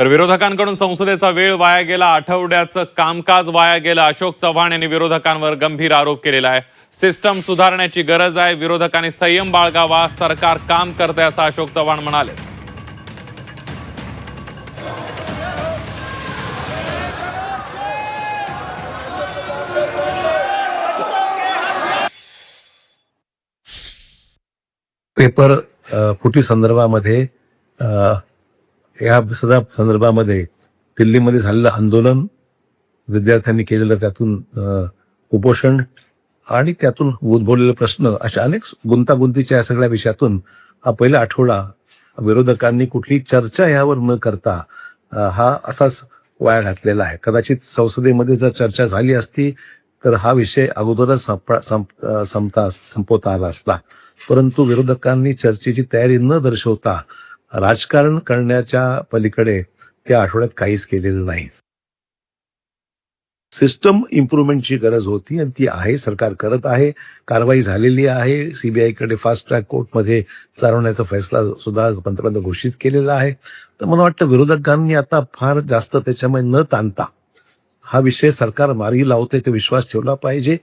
तर विरोधकांकडून संसदेचा वेळ वाया गेला, आठवड्याचं कामकाज वाया गेलं. अशोक चव्हाण यांनी विरोधकांवर गंभीर आरोप केलेला आहे. सिस्टम सुधारण्याची गरज आहे, विरोधकांनी संयम बाळगावा, सरकार काम करते असं अशोक चव्हाण म्हणाले. पेपर फुटी संदर्भामध्ये या संदर्भामध्ये दिल्लीमध्ये झालेलं आंदोलन, विद्यार्थ्यांनी केलेलं त्यातून उपोषण आणि त्यातून उद्भवलेले प्रश्न, अशा अनेक गुंतागुंतीच्या या सगळ्या विषयातून हा पहिला आठवडा विरोधकांनी कुठली चर्चा यावर न करता हा असाच वाया घातलेला आहे. कदाचित संसदेमध्ये जर चर्चा झाली असती तर हा विषय अगोदरच संपवता आला असता, परंतु विरोधकांनी चर्चेची तयारी न दर्शवता राजकारण करण्याच्या पलीकडे या आठवड्यात काहीच केलेलं नाही. सिस्टम इम्प्रुव्हमेंटची गरज होती आणि ती आहे, सरकार करत आहे, कारवाई झालेली आहे. सीबीआयकडे फास्ट ट्रॅक कोर्टमध्ये चालवण्याचा फैसला सुद्धा पंतप्रधान घोषित केलेला आहे. तर मला वाटतं विरोधकांनी आता फार जास्त त्याच्यामध्ये न ताणता हा विषय सरकार मार्गी लावते ते विश्वास ठेवला पाहिजे.